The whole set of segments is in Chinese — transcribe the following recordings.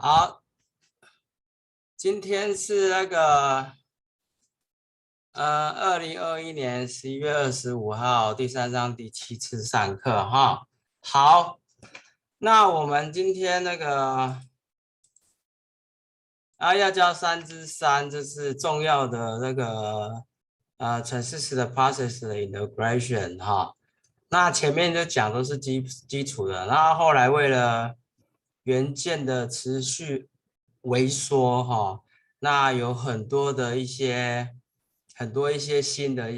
好，今天是那个2021年11月25号第3章第7次上课哈。好，那我们今天要教3之3，这是重要的程式式的 process 的 integration 哈。那前面就讲都是基础的，然后后来为了元件的持续微缩哈，那有很多一些新的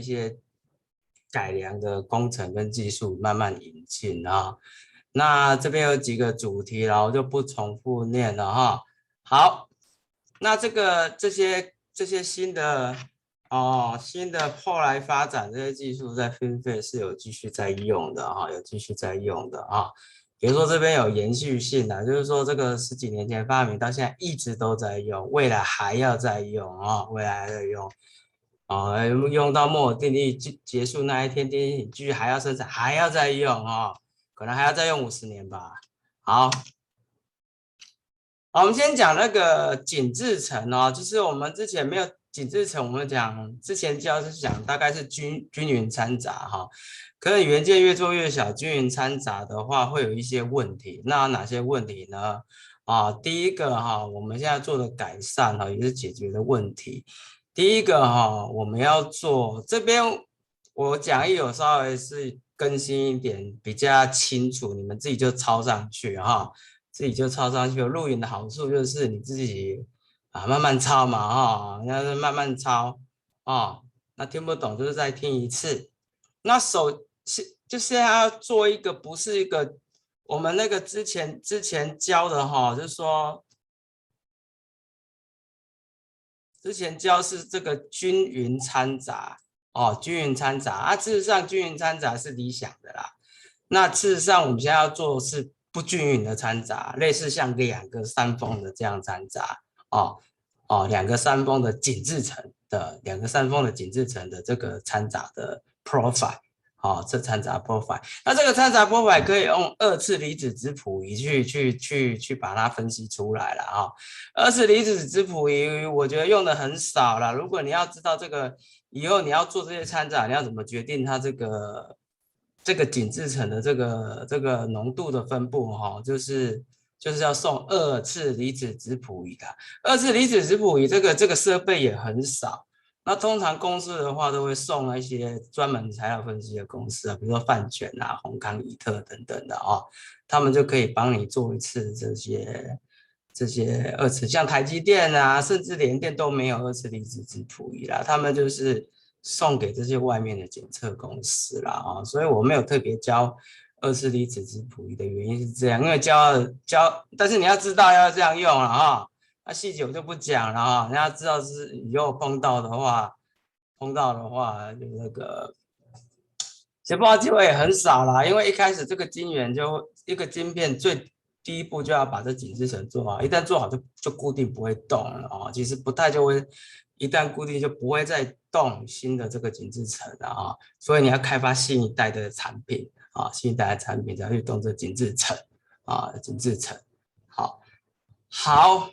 改良的工程跟技术慢慢引进啊。那这边有几个主题，然后就不重复念了哈。好，那这些新的后来发展这些技术在 FinFET 是有继续在用的哈，有继续在用的啊。比如说这边有延续性的，就是说这个10几年前发明到现在一直都在用，未来还要再用啊，未来还在用啊，用到摩尔定律结束那一天，电力继续还要生产，还要再用啊，可能还要再用50年吧。好。好，我们先讲那个井制层哦，就是我们之前没有井制层，我们之前教是讲大概是均匀掺杂哈，可是元件越做越小，均匀掺杂的话会有一些问题。那哪些问题呢？第一个哈，我们现在做的改善哈，也是解决的问题。第一个哈，我们要做这边我讲义有稍微是更新一点，比较清楚，你们自己就抄上去哈。自己就抄上去。录影的好处就是你自己慢慢抄嘛哈，那是慢慢抄那听不懂就是再听一次。那就现在要做一个不是一个我们那个之前教的哈，就是说之前教是这个均匀掺杂均匀掺杂事实上均匀掺杂是理想的啦。那事实上我们现在要做的是不均匀的掺杂，类似像2个三峰的这样掺杂2个三峰的井制层的这个掺杂的 profile 这掺杂 profile， 那这个掺杂 profile 可以用2次离子质谱仪去把它分析出来了2次离子质谱仪我觉得用的很少了，如果你要知道这个以后你要做这些掺杂，你要怎么决定它这个井制层的这个浓度的分布就是要送2次离子质谱仪的。2次离子质谱仪这个设备也很少，那通常公司的话都会送一些专门材料分析的公司比如说泛卷宏康以特等等的他们就可以帮你做一次这些2次，像台积电甚至联电都没有2次离子质谱仪啦，他们就是送给这些外面的检测公司啦所以我没有特别教2次离子质谱仪的原因是这样，因为但是你要知道要这样用了那细节我就不讲了你要知道是以后碰到的话就解报机会也很少啦，因为一开始这个晶圆就一个晶片第一步就要把这井制层做好，一旦做好就固定不会动了其实不太就会一旦固定就不会再动新的这个井制层了所以你要开发新一代的产品新一代的产品才会动这井制层井制层。好，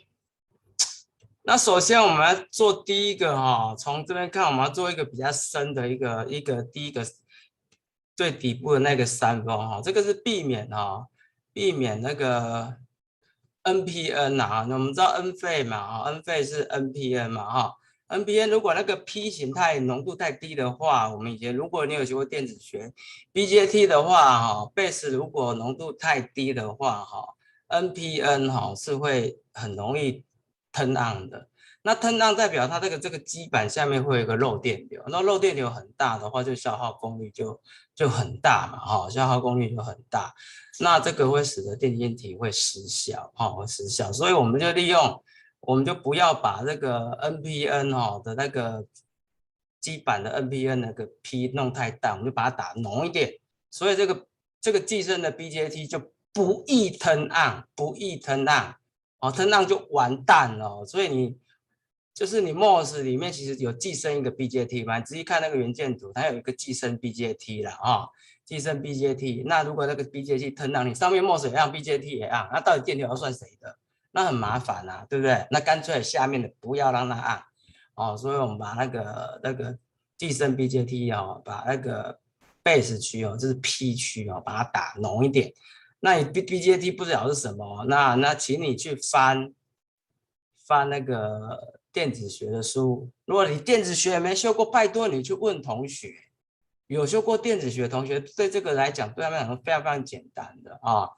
那首先我们要做第一个从这边看我们要做一个比较深的第一个最底部的那个三峰这个是避免那个 NPN 那我们知道 N 费嘛N 费是 NPN 嘛NPN 如果那个 P 型浓度太低的话，我们以前如果你有学过电子学 BJT 的话base 如果浓度太低的话NPN 是会很容易 turn on 的。那 turn on 代表它这个基板下面会有一个漏电流，那漏电流很大的话，就消耗功率就很大嘛消耗功率就很大，那这个会使得电晶体会失效会失效，所以我们就不要把这个 NPN 的那个基板的 NPN 那个 P 弄太大，我们就把它打浓一点，所以这个寄生的 BJT 就不易 turn on， 不易 turn on，turn on 就完蛋了，所以你 MOS 里面其实有寄生一个 BJT 嘛，你仔细看那个元件图，它有一个寄生 BJT 啦寄生 BJT， 那如果那个 BJT turn on， 你上面 MOS 也让 BJT 也让，那到底电流要算谁的？那很麻烦啊，对不对？那干脆下面的不要让它按哦，所以我们把那个寄生 BJT 哦，把那个 base 区哦，这是 P 区哦，把它打浓一点。那你 BJT 不晓得是什么，那请你去翻那个电子学的书。如果你电子学也没修过，拜托你去问同学。有修过电子学的同学，对这个来讲，对他们来说非常非常简单的啊。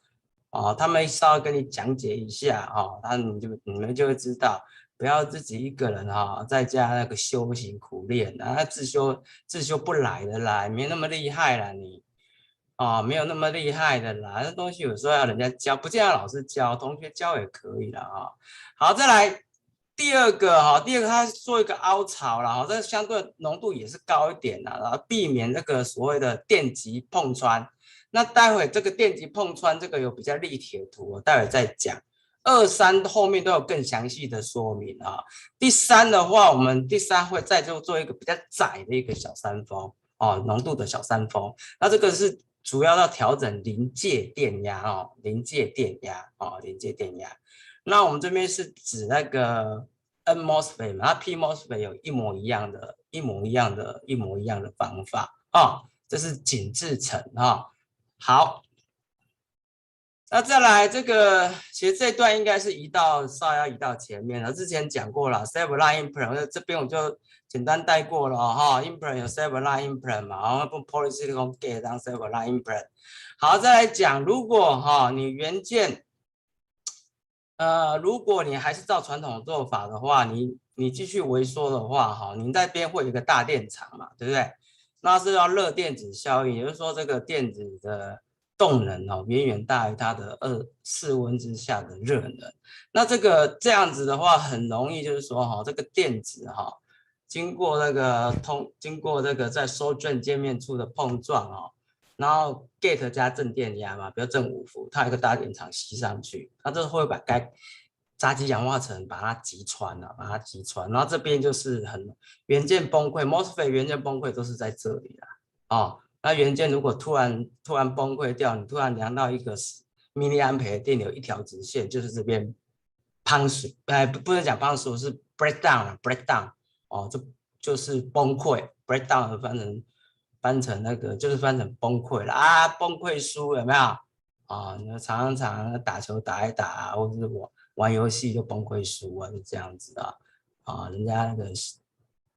他们稍微跟你讲解一下啊，你们就会知道，不要自己一个人在家那个修行苦练啊，自修不来的啦，没那么厉害啦你没有那么厉害的啦，那东西有时候要人家教，不见得老师教，同学教也可以啦。好，再来第二个它做一个凹槽啦这相对浓度也是高一点啦，然后避免那个所谓的电极碰穿。那待会这个电极碰穿这个有比较立体的图，我待会再讲。二三后面都有更详细的说明啊。第三的话，我们第三会再做一个比较窄的一个小三峰浓度的小三峰。那这个是主要要调整临界电压临界电压。那我们这边是指那个 N MOSFET 嘛，那 P MOSFET 有一模一样的方法这是紧制层好，那再来这个，其实这段应该是稍微要移到前面了。之前讲过了 ，seven line implant， 这边我就简单带过了implant 有 seven line implant 嘛，然后用 polysilicon gate 当 seven line implant。好，再来讲，如果你元件，如果你还是照传统做法的话，你继续微缩的话你那边会有一个大电场嘛，对不对？那是要热电子效应，也就是说这个电子的动能远远大于它的室温之下的热能。那这样子的话，很容易就是说这个电子经过这个在收卷界面处的碰撞然后 gate 加正电压嘛，比如正5伏，它有一个大电场吸上去，它这会把杂基氧化层把它击穿然后这边就是元件崩溃 ，MOSFET 元件崩溃都是在这里啦那元件如果突然崩溃掉，你突然量到一个10mA的电流一条直线，就是这边胖水，不能讲胖水，是 breakdown 就是崩溃 breakdown 翻成那个就是翻成崩溃了崩溃书有没有你常打球打一打或者是玩游戏就崩溃输就这样子人家那个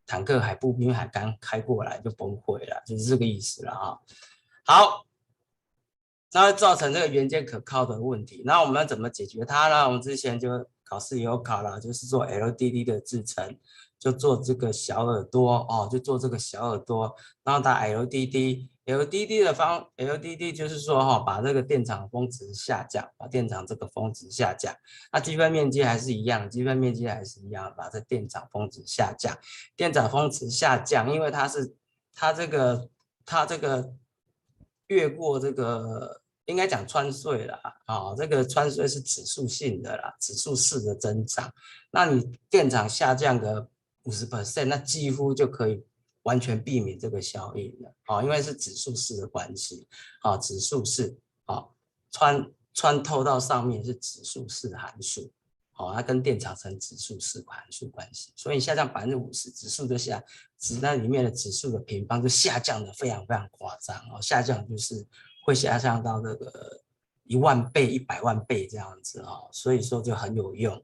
坦克步兵还刚开过来就崩溃了，就是这个意思了好，那会造成这个元件可靠的问题。那我们要怎么解决它呢？我们之前就考试也有考了，就是做 LDD 的制程，就做这个小耳朵然后打 LDD 就是说把这个电场峰值下降，把电场这个峰值下降。那积分面积还是一样，把这电场峰值下降。电场峰值下降，因为它这个越过这个应该讲穿隧了这个穿隧是指数性的啦，指数式的增长。那你电场下降个50%，那几乎就可以完全避免这个效应了因为是指数式的关系指数式穿透到上面是指数式的函数它跟电场成指数式函数关系，所以你下降50%，指数就那里面的指数的平方就下降的非常非常夸张下降就是会下降到这个10000倍、100万倍这样子所以说就很有用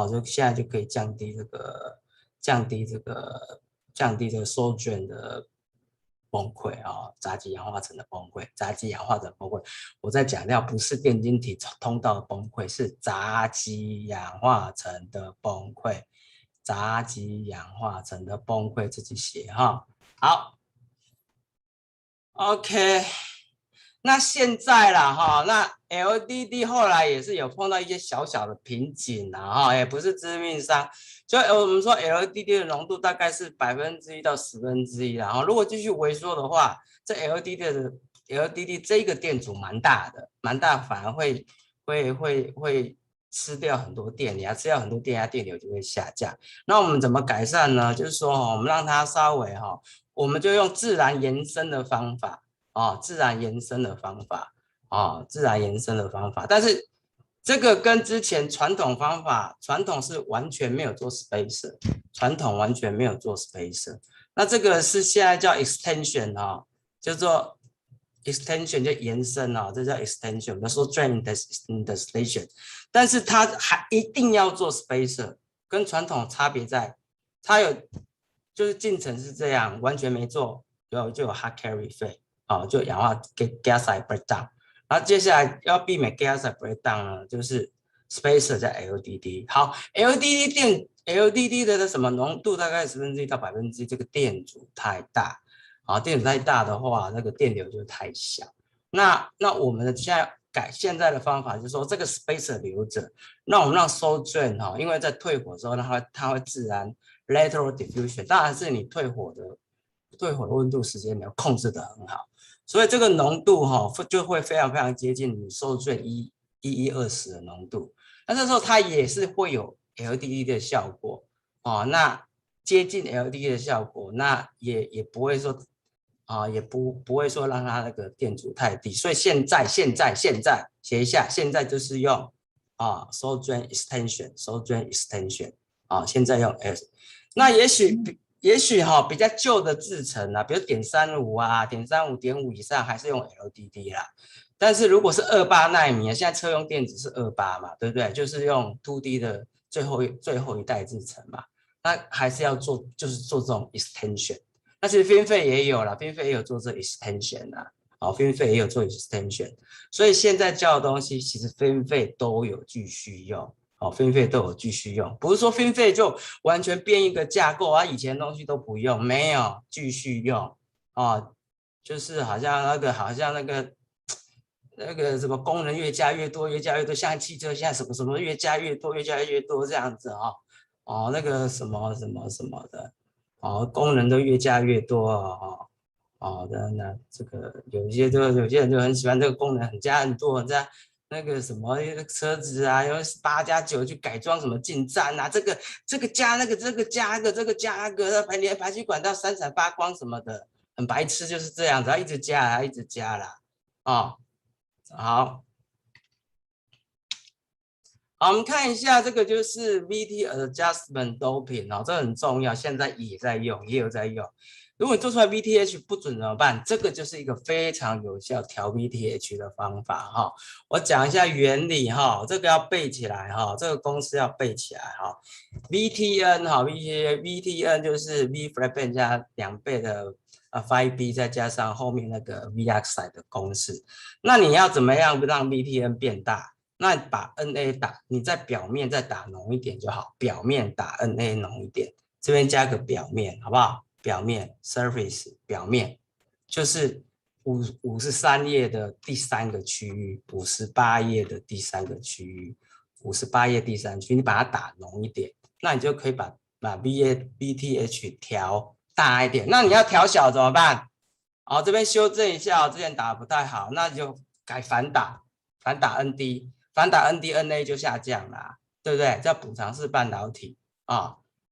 就现在就可以降低这个收卷的崩溃杂基氧化层的崩溃，我在强调不是电晶体通道的崩溃，是杂基氧化层的崩溃，自己写好 ，OK。那现在啦那 LDD 后来也是有碰到一些小小的瓶颈也不是致命伤。就我们说 LDD 的浓度大概是1%到1/10然后如果继续萎缩的话，这 LDD 这个电阻蛮大，反而会吃掉很多电压，电流就会下降。那我们怎么改善呢？就是说我们让它稍微我们就用自然延伸的方法自然延伸的方法但是这个跟之前传统方法，传统是完全没有做 spacer， 传统完全没有做 spacer。那这个是现在叫 extension 哈，叫做 extension 就延伸啊，这叫 extension。我们说 drain in the station， 但是它还一定要做 spacer， 跟传统差别在，它有就是进程是这样，完全没做，就有 hard carry 费，哦，就氧化 gas side breakdown。然后接下来要避免 gas breakdown 呢，就是 spacer 在 LDD。好，LDD 的什么浓度大概1/10到1%，这个电阻太大，啊，电阻太大的话，那个电流就太小。那我们现在的方法就是说，这个 spacer 留着，那我们让 source drain 哈，因为在退火之后，它会自然 lateral diffusion， 当然是你退火的温度时间你要控制得很好。所以这个浓度就会非常非常接近你受罪1120的浓度。那这时候它也是会有 LDD 的效果那接近 LDD 的效果，那也不会说也不会说让它那个电阻太低。所以现在写一下，现在就是用source drain extension 现在用 S。那也许比较旧的制程比如0.35啊，0.35、0.5以上还是用 LDD 啦。但是如果是28奈米，现在车用电子是28嘛，对不对？就是用 2D 的最后一代制程嘛，那还是要做就是做这种 extension。那其实 FinFET 也有啦，FinFET 也有做这 extension 啦，FinFET 也有做 extension。所以现在教的东西其实 FinFET 都有继续用。FinFET 都有继续用，不是说 FinFET 就完全变一个架构以前的东西都不用，没有继续用就是好像那个什么功能越加越多，像汽车现在什么什么越加越多这样子那个什么什么什么的功能都越加越多那这个有些人就很喜欢这个功能加很多这样。那个什么车子用8+9去改装什么进站这个加那个，这个加那个，这个加那个，连排气管道闪闪发光什么的，很白痴，就是这样子，一直加啦，好，好，我们看一下这个就是 VT adjustment doping 这很重要，现在也有在用。如果你做出来 VTH 不准怎么办？这个就是一个非常有效调 VTH 的方法我讲一下原理这个要背起来这个公式要背起来VTN VTN 就是 V flat band 加2倍的phi-b 再加上后面那个 V oxide 的公式。那你要怎么样让 VTN 变大？那把 NA 你在表面再打浓一点就好，表面打 NA 浓一点，这边加个表面，好不好？表面 surface 表面就是53页的第3个区域，58页的第3个区域，58页第3区，你把它打浓一点，那你就可以把 VTH 调大一点。那你要调小怎么办？这边修正一下之前打的不太好，那就改反打 ND， 反打 ND，NA 就下降了，对不对？叫补偿式半导体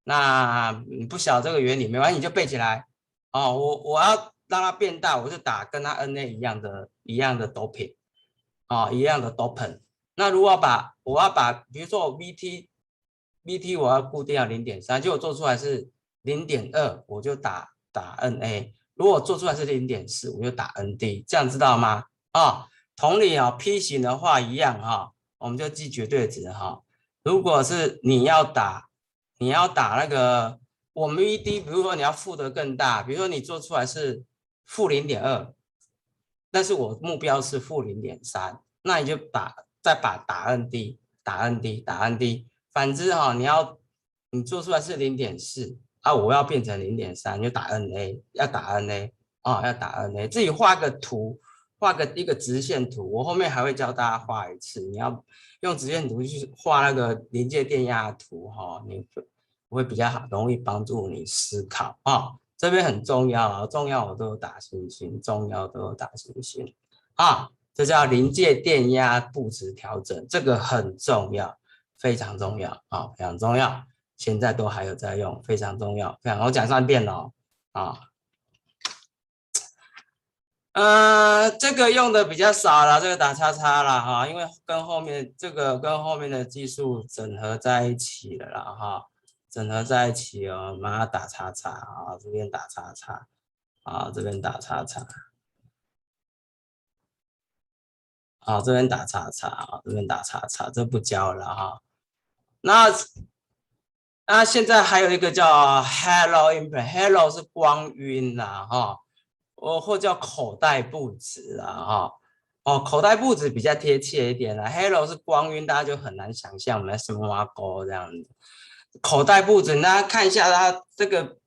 那你不晓得这个原理没关系，你就背起来我要让它变大，我就打跟它 NA 一样的doping一样的 dopant。那如果我要把比如说我 VT 我要固定到 0.3， 结果做出来是 0.2， 我就打 NA。如果做出来是 0.4， 我就打 ND， 这样知道吗？同理P 型的话一样我们就记绝对值如果是你要打那个我们 VD， 比如说你要负的更大，比如说你做出来是负 0.2， 但是我目标是负 0.3， 那你就再把打 ND， 反之你做出来是 0.4我要变成 0.3， 就打 NA， 要打 NA 自己画个图，画一个直线图，我后面还会教大家画一次，你要用直线图去画那个临界电压图你会比较好，容易帮助你思考这边很重要重要我都有打星星，重要都有打星星这叫临界电压布置调整，这个很重要，非常重要非常重要，现在都还有在用，非常重要，我讲3遍了这个用的比较少了，这个打叉叉了哈，因为跟后面这个跟后面的技术整合在一起了啦哈，整合在一起哦，把它打叉叉啊，这边打叉叉啊，这边打叉叉啊，这边打叉叉啊，这边打叉叉，这不教了哈。那现在还有一个叫 Hello Imprint，Hello 是光晕啦哈，或叫口袋布置啊哈。哦，口袋布置比较贴切一点啦。Hello 是光晕，大家就很难想象我们什么挖沟这样子。口袋布置，大家看一下它这个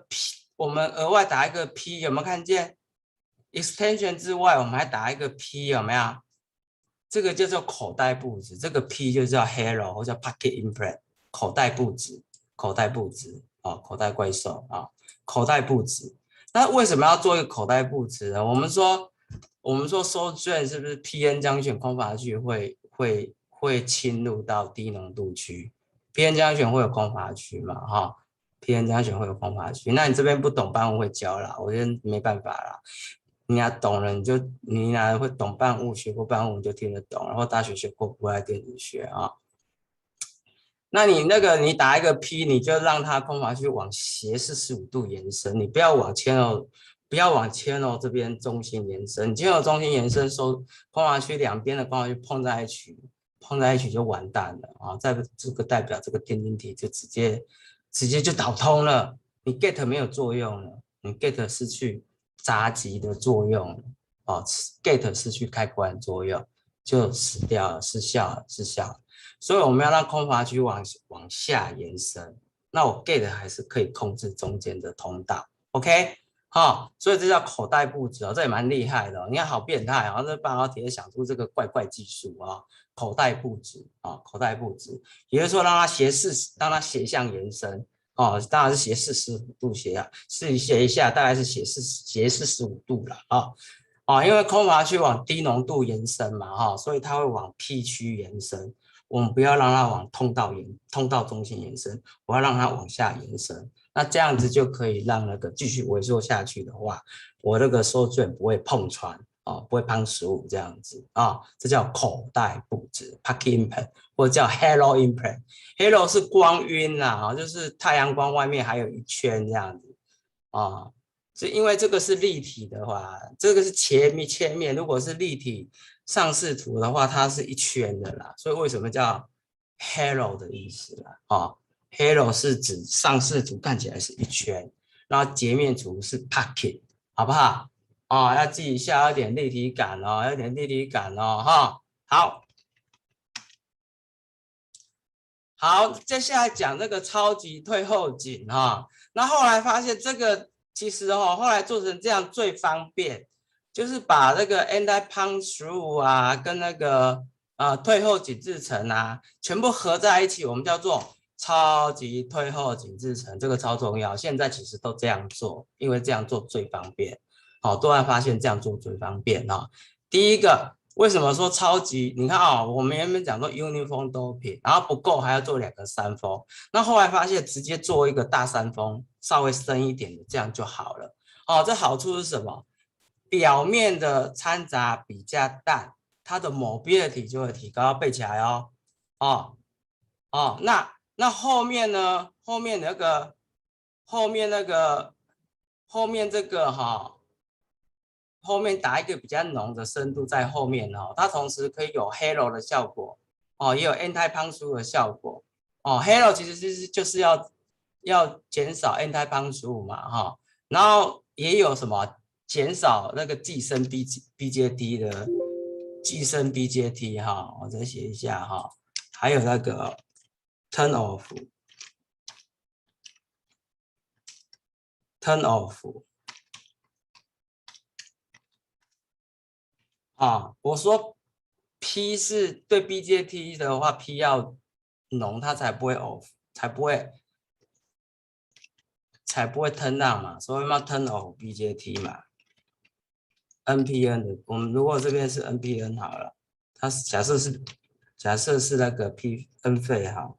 P，我们额外打一个 P，有没有看见？extension 之外，我们还打一个 P，有没有？这个叫做口袋布置，这个 P 就叫 Hello 或者 Pocket Imprint，口袋布置，口袋布置啊，口袋怪兽啊，口袋布置。那为什么要做一个口袋布置呢？我们说收卷是不是 PN 浆选空乏区会侵入到低浓度区？PN 浆选会有空乏区嘛？哈，PN 浆选会有空乏区。那你这边不懂，班务会教啦，我觉得没办法啦。你俩懂了，你俩会懂办物，学过办物你就听得懂，然后大学学过不爱电子学啊。那你那个你打一个 P，你就让它空乏区往斜45度延伸，你不要往channel，不要往 channel 这边中心延伸。channel 中心延伸，收空乏区两边的空乏区碰在一起，碰在一起就完蛋了啊！这个代表这个电晶体就直接就导通了，你 get 没有作用了，你 get 失去闸极的作用了哦，get 失去开关作用就死掉了，失效了，失效了。所以我们要让空乏区往下延伸，那我 gate 还是可以控制中间的通道 ，OK， 好、所以这叫口袋布置哦，这也蛮厉害的、哦。你看好变态啊、哦，这半导体想出这个怪怪技术啊、哦，口袋布置啊、哦，口袋布置，也就是说让它斜向延伸哦，当然是斜45度斜啊，斜一下大概是斜45度了啊。哦，因为空乏区往低浓度延伸嘛，哈、所以它会往 P 区延伸。我们不要让它往通道中心延伸，我要让它往下延伸。那这样子就可以让那个继续萎缩下去的话，我那个收卷不会碰穿啊、不会碰15这样子啊、这叫口袋布置 （pocket imprint） 或者叫 halo imprint。halo 是光晕啦，啊，就是太阳光外面还有一圈这样子啊。是因为这个是立体的话，这个是切面，如果是立体上视图的话，它是一圈的啦，所以为什么叫 halo 的意思啦？哦，halo 是指上视图看起来是一圈，然后截面图是 pocket，好不好？哦，要记一下，有点立体感哦，有点立体感哦，哈。好，好，接下来讲这个超级退后景哈。那后来发现这个其实哦，后来做成这样最方便，就是把那个 anti punch through 啊，跟那个退后景制层啊，全部合在一起，我们叫做超级退后景制层。这个超重要，现在其实都这样做，因为这样做最方便。好，突然发现这样做最方便啊。第一个。为什么说超级？你看啊、哦，我们原本讲说 uniform doping，然后不够还要做2个三峰，那后来发现直接做一个大三峰，稍微深一点的，这样就好了。哦，这好处是什么？表面的掺杂比较淡，它的 mobility 就会提高，背起来哦。哦哦，那后面呢？后面那个后面这个哈、哦。后面打一个比较浓的深度在后面哦，它同时可以有 halo 的效果哦，也有 anti punch 的效果哦。halo 其实就是要减少 anti punch 嘛哈、哦，然后也有什么减少那个寄生 BJT 的寄生 BJT 哈、哦，我再写一下哈、哦，还有那个 turn off。啊，我说 P 是对 BJT 的话，P 要浓，它才不会 off，才不会 turn on 嘛，所以要 turn off BJT 嘛，NPN 的，我们如果这边是 NPN 好了，它假设是那个 PN 费好，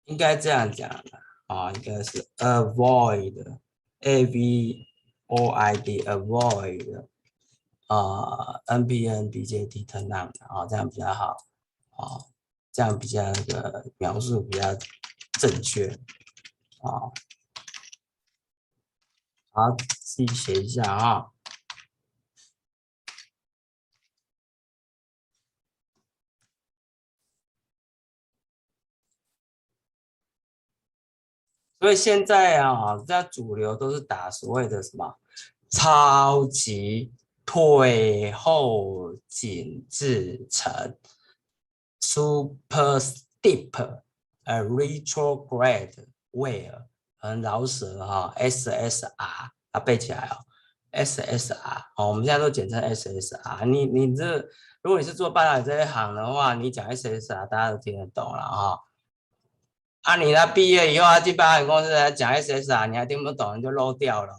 应该这样讲的啊，应该是 avoid NPN BJT turn on 啊，这样比较好啊，这样比较那个描述比较正确啊。好，自己写一下啊。所以现在啊，在主流都是打所谓的什么超级退后紧致层 （super steep retrograde wear），很饶舌哈，SSR 啊，背起来哦，SSR 哦，我们现在都简称 SSR。你这如果你是做半导体这一行的话，你讲 SSR 大家都听得懂了哈。你那毕业以后进半导体公司来讲 SSR，你还听不懂，你就漏掉了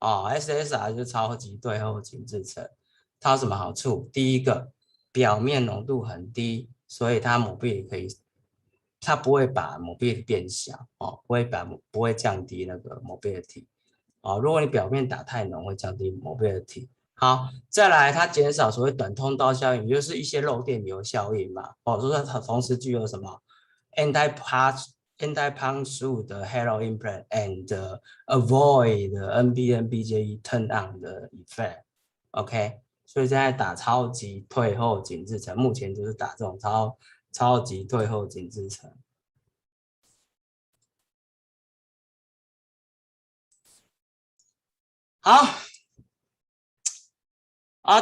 哦。SSR 就是超级对后紧致层，它有什么好处？第一个，表面浓度很低，所以它抹壁可以，它不会把抹壁变小哦，不会降低那个抹壁体哦。如果你表面打太浓，会降低抹壁体。好，再来，它减少所谓短通道效应，就是一些漏电流效应嘛。哦，就是它同时具有什么 anti-pass through 的 halo implant and avoid NBN BJE turn on 的 effect。OK，所以现在打超级退后紧致层，目前就是打这种超级退后紧致层。好，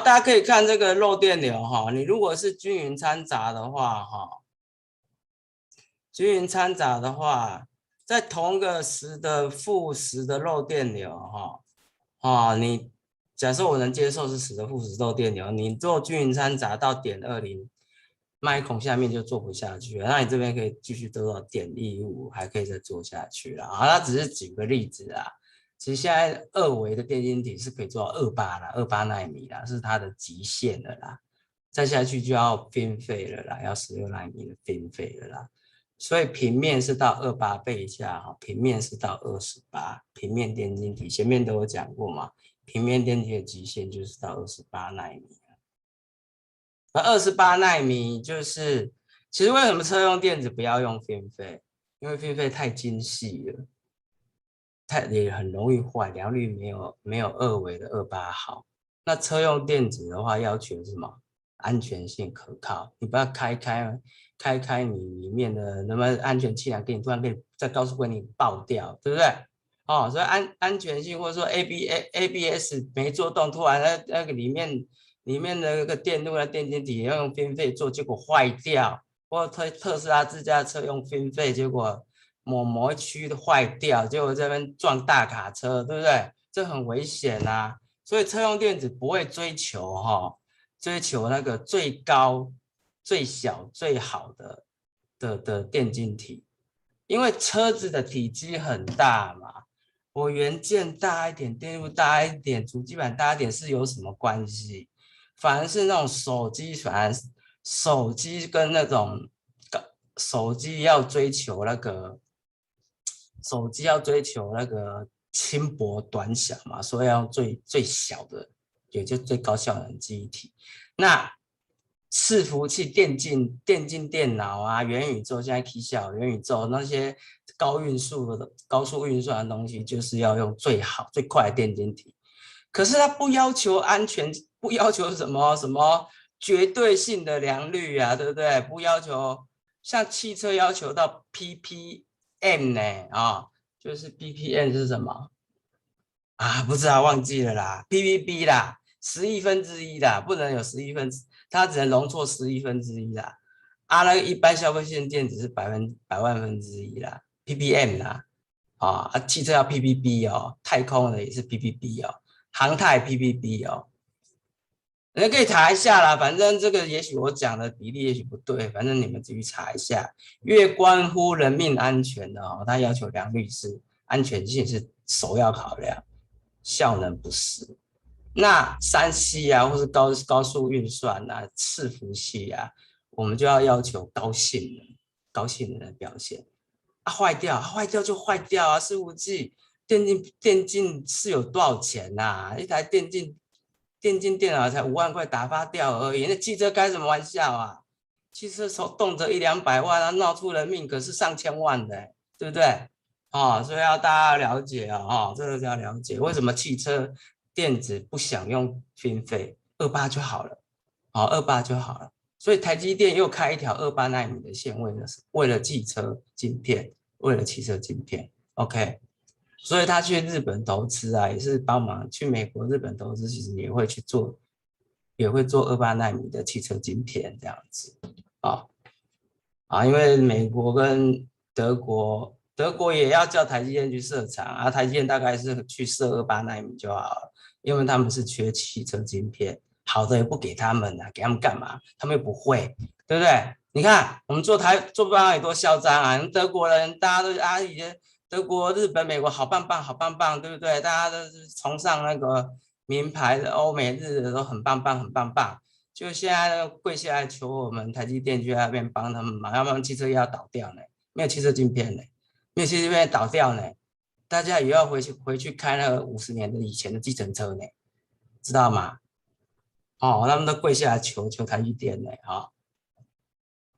大家可以看这个漏电流哈，你如果是均匀掺杂的话哈。均匀掺杂的话，在同个时的负十的漏电流你假设我能接受是10的负十漏电流，你做均匀掺杂到0.20麦孔下面就做不下去了，那你这边可以继续得到0.15，还可以再做下去了啊。那只是举个例子啊，其实现在2维的电晶体是可以做到28啦，28奈米啦，是它的极限了啦，再下去就要 FinFET 了啦，要16奈米的 FinFET 了啦。所以平面是到28倍以下哈，平面是到28，平面电晶体前面都有讲过嘛，平面电晶体的极限就是到28奈米。那28奈米就是，其实为什么车用电子不要用 FinFET？因为 FinFET 太精细了，也很容易坏，良率没有2维的28好。那车用电子的话，要求是什么？安全性可靠，你不要开你里面的那么安全气囊，给你突然给你在高速公路爆掉，对不对？哦，所以安全性或者说 ABS 没做动，突然那个里面的那个电路的电晶体要用 FinFET 做，结果坏掉，或特斯拉自家车用 FinFET，结果某一区的坏掉，结果这边撞大卡车，对不对？这很危险啊！所以车用电子不会追求那个最高、最小、最好的电晶体，因为车子的体积很大嘛，我元件大一点，电路大一点，主机板大一点是有什么关系？反而是那种手机，反而手机跟那种手机要追求那个轻薄短小嘛，所以要用最小的，也就最高效能记忆体。那伺服器、电竞电脑啊、元宇宙，现在 K 小元宇宙那些高速运算的东西，就是要用最好最快的电晶体。可是它不要求安全，不要求什么绝对性的良率啊，对不对？不要求像汽车要求到 ppm 呢就是 ppm 是什么不知道忘记了啦，ppb 啦，11%啦，不能有11%，它只能容错11%啦。那个一般消费性电子是百万分之一啦，ppm 啦，汽车要 ppb 哦，太空的也是 ppb 哦，航太 ppb 哦，你可以查一下啦，反正这个也许我讲的比例也许不对，反正你们自己查一下。越关乎人命安全的它要求良率是安全性是首要考量，效能不是。那3C 啊，或是高速运算啊，伺服器啊，我们就要求高性能的表现。啊，坏掉就坏掉啊，伺服器电竞是有多少钱呐、一台电竞电脑才5万块打发掉而已，那汽车开什么玩笑啊？汽车手动辄100-200万啊，闹出人命可是上千万的，对不对？哦，所以要大家了解啊，哦，这个要了解为什么汽车电子不想用 FinFET 28就好了，哦，二八就好了。所以台积电又开一条28奈米的线，为了汽车晶片，为了汽车晶片，OK。所以他去日本投资啊，也是帮忙去美国、日本投资，其实也会去做，也会做28奈米的汽车晶片这样子啊因为美国跟德国也要叫台积电去设厂啊，台积电大概是去设28奈米就好了，因为他们是缺汽车晶片，好的也不给他们啊，给他们干嘛？他们又不会，对不对？你看我们做半导体多嚣张啊！德国人大家都以前德国、日本、美国好棒棒，好棒棒，对不对？大家都是崇尚那个名牌的欧美日的都很棒棒，很棒棒。就现在跪下来求我们台积电去那边帮他们忙，要不然汽车要倒掉呢，没有汽车晶片呢，没有汽车晶片倒掉呢，大家也要回去开那个50年的以前的计程车呢，知道吗？哦，他们都跪下来求台积电呢，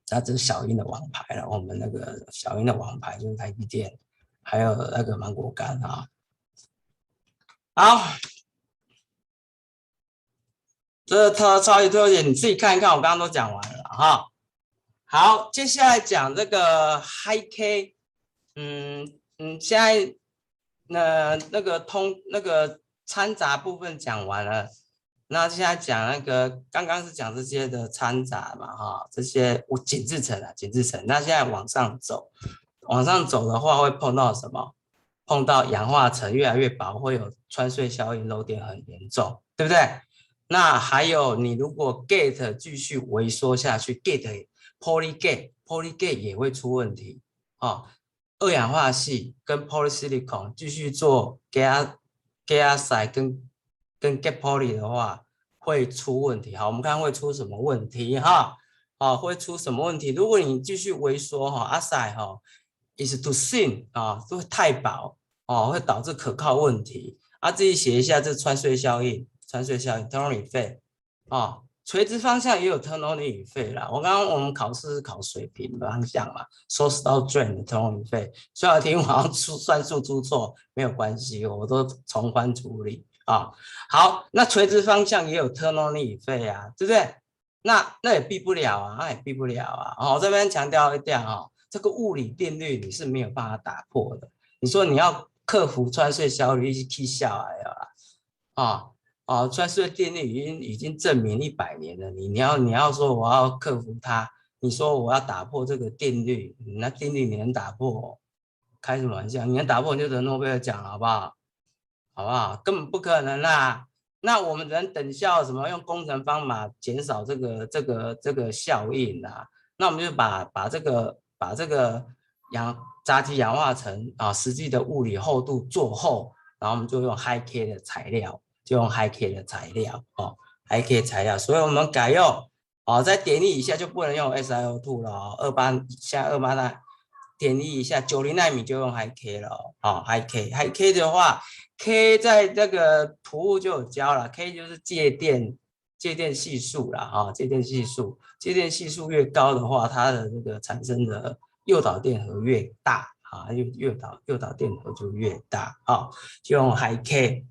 那这是小英的王牌了，我们那个小英的王牌就是台积电，还有那个芒果干啊。好，这超级特点你自己看一看，我刚刚都讲完了哈。好，接下来讲这个 High K，现在那个掺杂部分讲完了，那现在讲那个刚刚是讲这些的掺杂嘛这些紧致层啊，紧致层，那现在往上走，往上走的话会碰到什么？碰到氧化层越来越薄，会有穿隧效应，漏电很严重，对不对？那还有你如果 gate 继续萎缩下去，gate polygate 也会出问题二氧化系跟 polysilicon 继续做 GaAside 跟 gate poly 的话会出问题。好，我们看会出什么问题会出什么问题？如果你继续萎缩aside is too thin 都会太薄会导致可靠问题自己写一下这穿隧效应，turnover effect 垂直方向也有 turnover effect 啦。我们考试是考水平方向嘛，source 到 drain 的 turnover effect，所以有题好像算术出错没有关系，我都从宽处理好，那垂直方向也有 turnover effect 对不对？那也避不了我这边强调一点这个物理定律你是没有办法打破的。你说你要克服穿隧效率去下来穿隧定律已经证明100年了，你要说我要克服它，你说我要打破这个定律，那定律你能打破？开什么玩笑？你能打破你就得诺贝尔奖，好不好？好不好？根本不可能啦。那我们人等效什么？用工程方法减少这个效应那我们就把这个杂体氧化层实际的物理厚度做厚，然后我们就用 High K 的材料，High K 材料，所以我们改用在点1以下就不能用 SiO2 了现在28奈点1以下90奈米就用 High K 了High K 的话。K 在这个图物就有教了 ，K 就是介电系数啦介电系数越高的话，它的这个产生的诱导电荷越大诱导电荷就越大就用 High K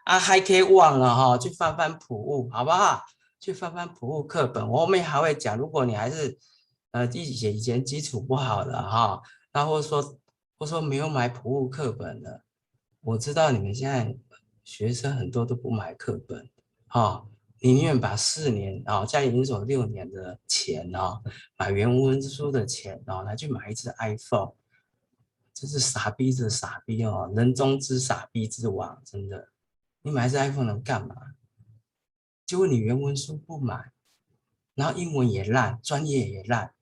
High K 忘了去翻翻谱物好不好？去翻翻谱物课本，我后面还会讲，如果你还是以前基础不好的那或者说没有买谱物课本的。我知道你们现在学生很多都不买课本你宁愿把4年加研所6年的钱买原文书的钱来去买一只 iPhone， 这是傻逼之傻逼人中之傻逼之王，真的。你买一只 iPhone 能干嘛？结果你原文书不买，然后英文也烂，专业也烂，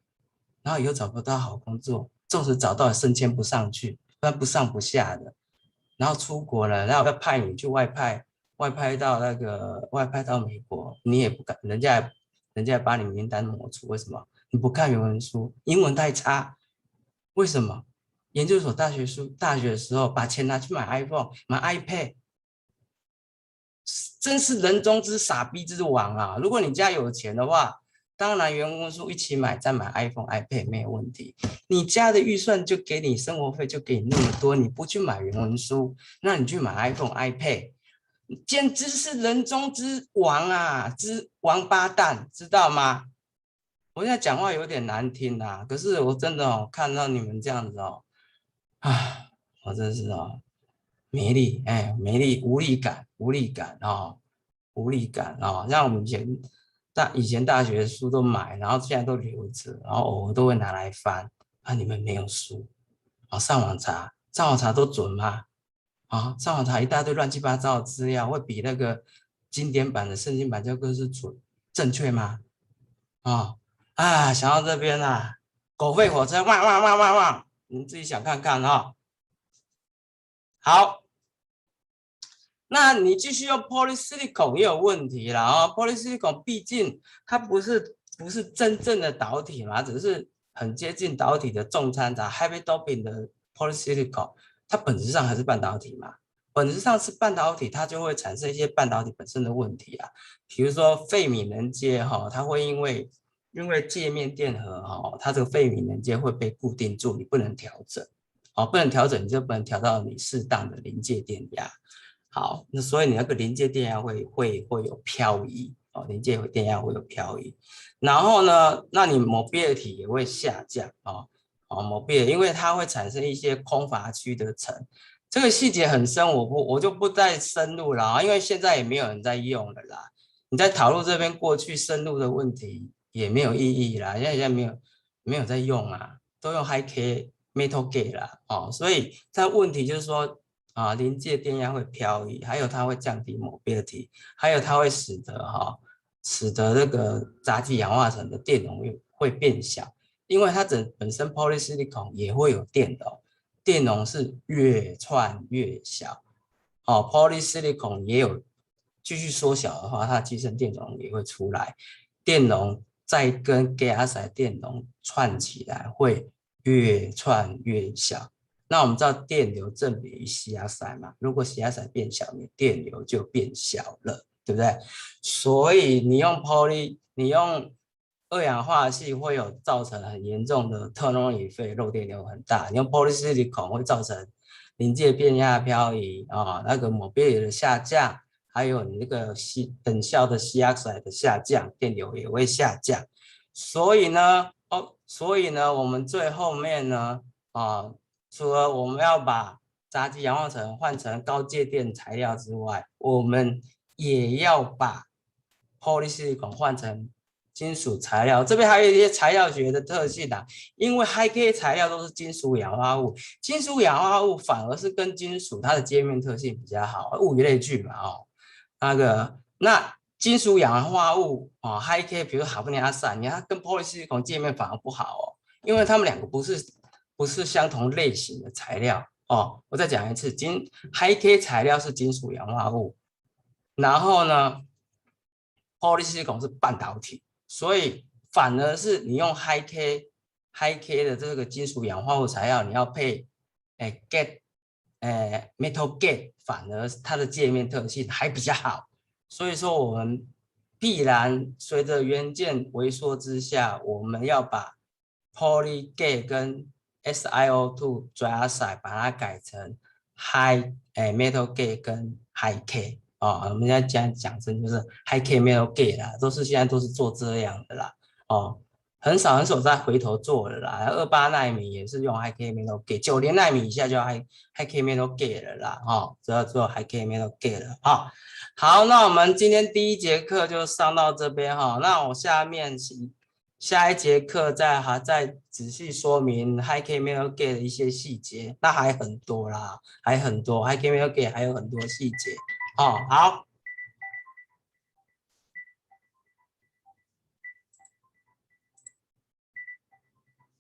然后以后找不到好工作，纵使找到升迁不上去，不上不下的。然后出国了，然后要派你去外派到美国，你也不敢，人家把你名单抹除，为什么？你不看原文书，英文太差，为什么？研究所、大学的时候，把钱拿去买 iPhone、买 iPad，真是人中之傻逼之王啊！如果你家有钱的话，当然员工书一起买，再买 iPhone、iPad 没有问题。你家的预算就给你生活费就给你那么多，你不去买原文书，那你去买 iPhone、iPad，简直是人中之王啊，之王八蛋，知道吗？我现在讲话有点难听啊，可是我真的看到你们这样子啊，我真是没力，哎，没力，无力感，无力感无力感像我们以前大学的书都买，然后现在都留着，然后偶尔都会拿来翻。你们没有书上网查，上网查都准吗？上网查一大堆乱七八糟的资料，会比那个经典版的圣经版教科书正确吗？想到这边狗吠火车，汪汪汪汪汪，你自己想看看好，那你继续用 polysilicon 也有问题啦polysilicon 毕竟它不是真正的导体嘛，只是很接近导体的重掺杂 heavy doping 的 polysilicon，它本质上还是半导体嘛。本质上是半导体，它就会产生一些半导体本身的问题比如说费米能阶它会因为界面电荷它这个费米能阶会被固定住，你不能调整不能调整，你就不能调到你适当的临界电压。好，那所以你那个临界电压会有漂移临界电压会有漂移，然后呢，那你 mobility 也会下降mobility，因为它会产生一些空乏区的层，这个细节很深，我就不再深入了因为现在也没有人在用了啦。你在讨论这边过去深入的问题也没有意义啦，现在没有在用都用 high K metal gate 啦所以它问题就是说临界电压会漂移，还有它会降低 mobility， 还有它会使得那个杂极氧化层的电容会变小，因为它本身 polysilicon 也会有电容，电容是越串越小polysilicon 也有继续缩小的话，它集成电容也会出来，电容再跟 gas 电容串起来会越串越小。那我们知道电流正比于吸压塞嘛，如果吸压塞变小，你电流就变小了，对不对？所以你用二氧化系会有造成很严重的特诺伊费，漏电流很大。你用 polysilicon 会造成临界变压漂移那个 mobility 的下降，还有你那个等效的吸压塞的下降，电流也会下降。所以呢，我们最后面呢除了我们要把杂极氧化层换成高介电材料之外，我们也要把 polysilicon 换成金属材料。这边还有一些材料学的特性因为 high K 材料都是金属氧化物，金属氧化物反而是跟金属它的界面特性比较好，物以类聚嘛那金属氧化物high K， 比如哈布尼阿塞，它跟 polysilicon 界面反而不好因为它们两个不是相同类型的材料我再讲一次，high K 材料是金属氧化物，然后呢 polysilicon 是半导体，所以反而是你用 high K 的这个金属氧化物材料，你要配metal gate， 反而它的界面特性还比较好。所以说我们必然随着元件萎缩之下，我们要把 poly gate 跟 SiO2 dioxide 把它改成 metal gate 跟 high K 我们现在讲成就是 high K metal gate 啦，现在都是做这样的啦很少再回头做了啦。28奈米也是用 high K metal gate，90奈米以下就 high K metal gate 了啦只要做 high K metal gate 了好，那我们今天第一节课就上到这边那我下一节课再仔细说明 high K metal gate 的一些细节，那还很多啦，还很多 high K metal gate 还有很多细节好。